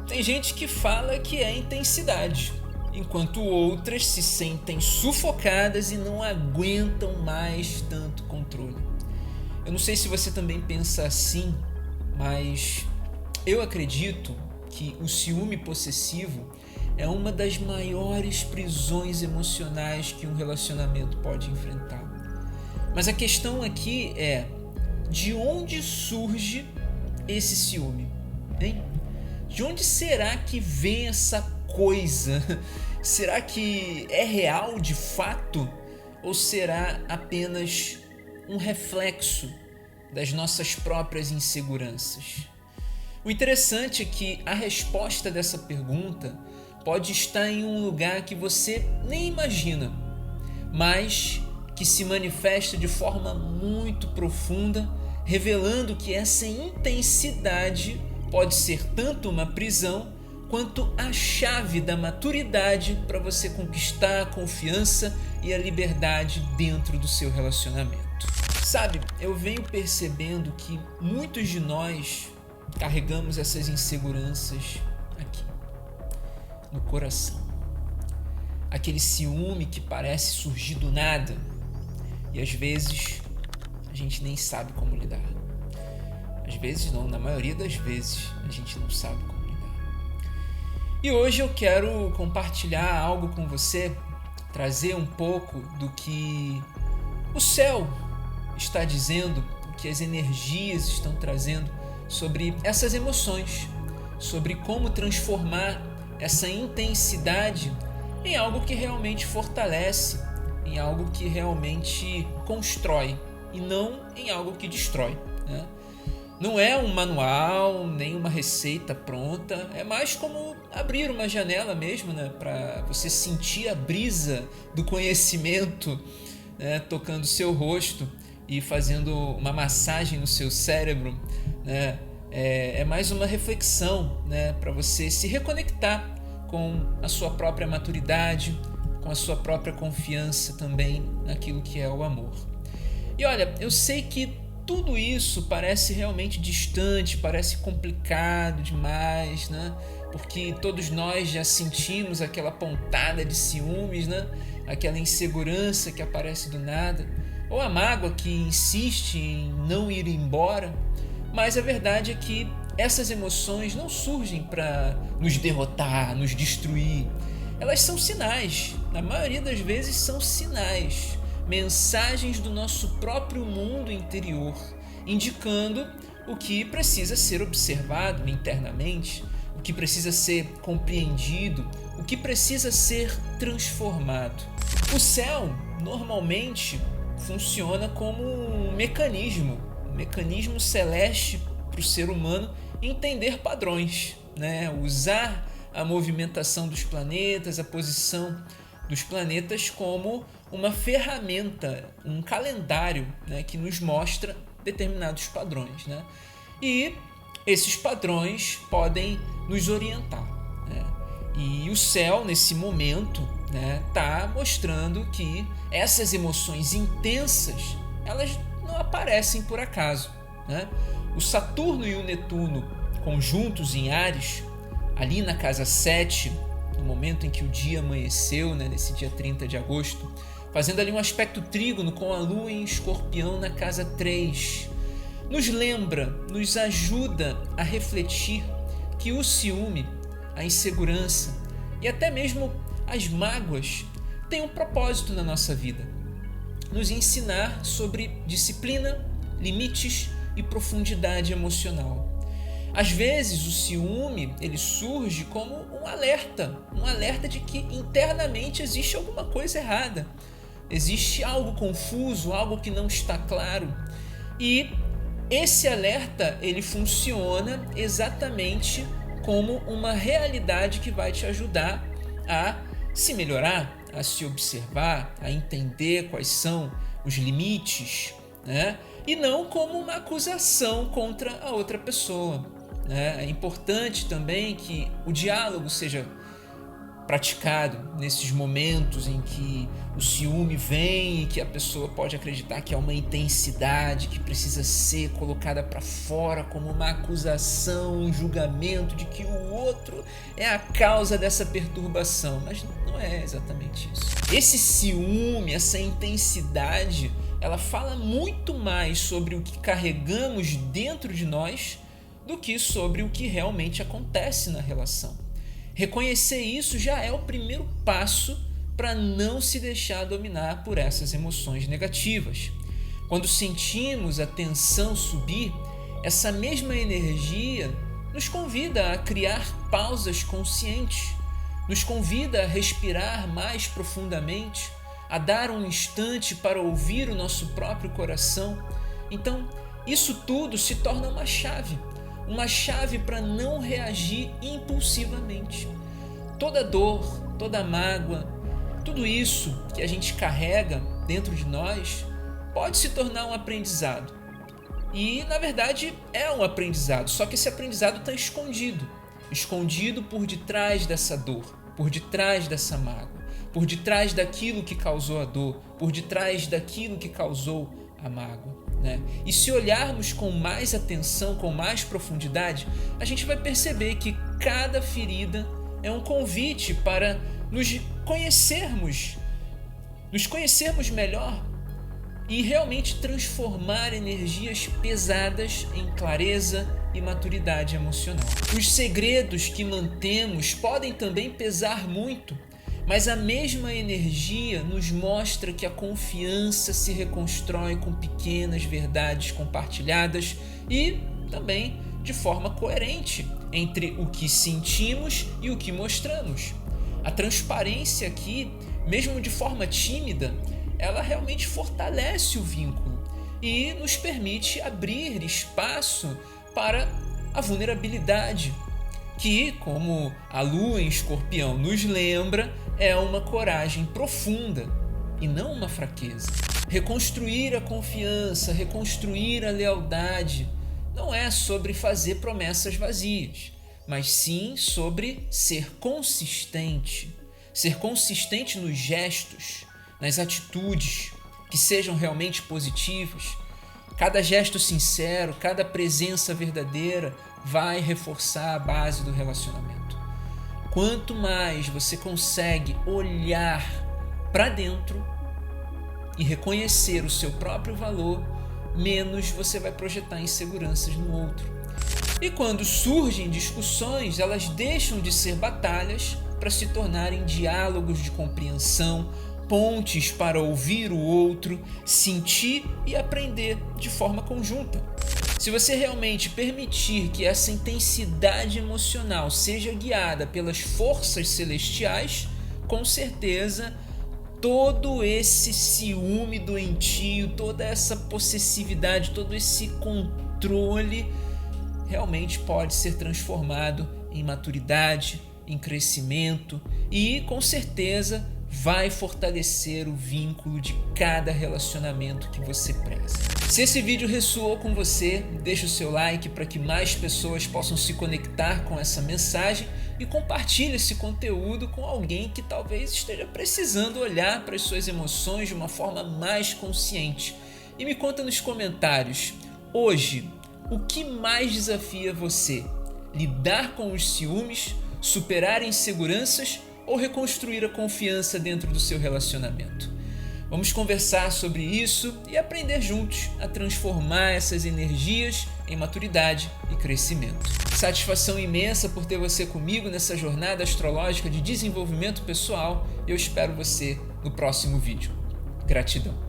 Tem gente que fala que é intensidade, enquanto outras se sentem sufocadas e não aguentam mais tanto controle. Eu não sei se você também pensa assim, mas eu acredito que o ciúme possessivo é uma das maiores prisões emocionais que um relacionamento pode enfrentar. Mas a questão aqui é: de onde surge esse ciúme? Hein? De onde será que vem essa coisa? Será que é real de fato? Ou será apenas um reflexo das nossas próprias inseguranças? O interessante é que a resposta dessa pergunta pode estar em um lugar que você nem imagina, mas que se manifesta de forma muito profunda, revelando que essa intensidade pode ser tanto uma prisão quanto a chave da maturidade para você conquistar a confiança e a liberdade dentro do seu relacionamento. Sabe, eu venho percebendo que muitos de nós carregamos essas inseguranças aqui, no coração. Aquele ciúme que parece surgir do nada e às vezes a gente nem sabe como lidar. Às vezes não, na maioria das vezes a gente não sabe como lidar. E hoje eu quero compartilhar algo com você, trazer um pouco do que o céu está dizendo, o que as energias estão trazendo sobre essas emoções, sobre como transformar essa intensidade em algo que realmente fortalece, em algo que realmente constrói e não em algo que destrói, né? Não é um manual, nem uma receita pronta, é mais como abrir uma janela mesmo, né? Para você sentir a brisa do conhecimento, né? Tocando seu rosto e fazendo uma massagem no seu cérebro, né? É mais uma reflexão, né? Para você se reconectar com a sua própria maturidade, com a sua própria confiança também naquilo que é o amor. E olha, eu sei que tudo isso parece realmente distante, parece complicado demais, né? Porque todos nós já sentimos aquela pontada de ciúmes, né? Aquela insegurança que aparece do nada, ou a mágoa que insiste em não ir embora. Mas a verdade é que essas emoções não surgem para nos derrotar, nos destruir. Elas são sinais, na maioria das vezes são sinais, mensagens do nosso próprio mundo interior, indicando o que precisa ser observado internamente, o que precisa ser compreendido, o que precisa ser transformado. O céu normalmente funciona como um mecanismo celeste para o ser humano entender padrões, né? Usar a movimentação dos planetas, a posição dos planetas como uma ferramenta, um calendário, né, que nos mostra determinados padrões, né? E esses padrões podem nos orientar, né? E o céu, nesse momento, né, tá mostrando que essas emoções intensas, elas não aparecem por acaso, né? O Saturno e o Netuno conjuntos em Áries, ali na casa 7, no momento em que o dia amanheceu, né, nesse dia 30 de agosto, fazendo ali um aspecto trígono com a Lua em Escorpião na casa 3, nos lembra, nos ajuda a refletir que o ciúme, a insegurança e até mesmo as mágoas têm um propósito na nossa vida: nos ensinar sobre disciplina, limites e profundidade emocional. Às vezes o ciúme ele surge como um alerta de que internamente existe alguma coisa errada, existe algo confuso, algo que não está claro. E esse alerta ele funciona exatamente como uma realidade que vai te ajudar a se melhorar, a se observar, a entender quais são os limites, né? E não como uma acusação contra a outra pessoa, né? É importante também que o diálogo seja praticado nesses momentos em que o ciúme vem e que a pessoa pode acreditar que é uma intensidade que precisa ser colocada para fora como uma acusação, um julgamento de que o outro é a causa dessa perturbação, mas não é exatamente isso. Esse ciúme, essa intensidade, ela fala muito mais sobre o que carregamos dentro de nós do que sobre o que realmente acontece na relação. Reconhecer isso já é o primeiro passo para não se deixar dominar por essas emoções negativas. Quando sentimos a tensão subir, essa mesma energia nos convida a criar pausas conscientes, nos convida a respirar mais profundamente, a dar um instante para ouvir o nosso próprio coração. Então, isso tudo se torna uma chave para não reagir impulsivamente. Toda dor, toda mágoa, tudo isso que a gente carrega dentro de nós pode se tornar um aprendizado. E, na verdade, é um aprendizado, só que esse aprendizado está escondido por detrás dessa dor, por detrás dessa mágoa, por detrás daquilo que causou a dor, por detrás daquilo que causou a mágoa. E se olharmos com mais atenção, com mais profundidade, a gente vai perceber que cada ferida é um convite para nos conhecermos melhor e realmente transformar energias pesadas em clareza e maturidade emocional. Os segredos que mantemos podem também pesar muito, mas a mesma energia nos mostra que a confiança se reconstrói com pequenas verdades compartilhadas e também de forma coerente entre o que sentimos e o que mostramos. A transparência aqui, mesmo de forma tímida, ela realmente fortalece o vínculo e nos permite abrir espaço para a vulnerabilidade, que, como a lua em Escorpião nos lembra, é uma coragem profunda e não uma fraqueza. Reconstruir a confiança, reconstruir a lealdade, não é sobre fazer promessas vazias, mas sim sobre ser consistente. Ser consistente nos gestos, nas atitudes, que sejam realmente positivas. Cada gesto sincero, cada presença verdadeira vai reforçar a base do relacionamento. Quanto mais você consegue olhar para dentro e reconhecer o seu próprio valor, menos você vai projetar inseguranças no outro. E quando surgem discussões, elas deixam de ser batalhas para se tornarem diálogos de compreensão, pontes para ouvir o outro, sentir e aprender de forma conjunta. Se você realmente permitir que essa intensidade emocional seja guiada pelas forças celestiais, com certeza todo esse ciúme doentio, toda essa possessividade, todo esse controle realmente pode ser transformado em maturidade, em crescimento e, com certeza, vai fortalecer o vínculo de cada relacionamento que você preza. Se esse vídeo ressoou com você, deixa o seu like para que mais pessoas possam se conectar com essa mensagem e compartilhe esse conteúdo com alguém que talvez esteja precisando olhar para as suas emoções de uma forma mais consciente. E me conta nos comentários, hoje, o que mais desafia você? Lidar com os ciúmes, superar inseguranças ou reconstruir a confiança dentro do seu relacionamento? Vamos conversar sobre isso e aprender juntos a transformar essas energias em maturidade e crescimento. Satisfação imensa por ter você comigo nessa jornada astrológica de desenvolvimento pessoal. Eu espero você no próximo vídeo. Gratidão.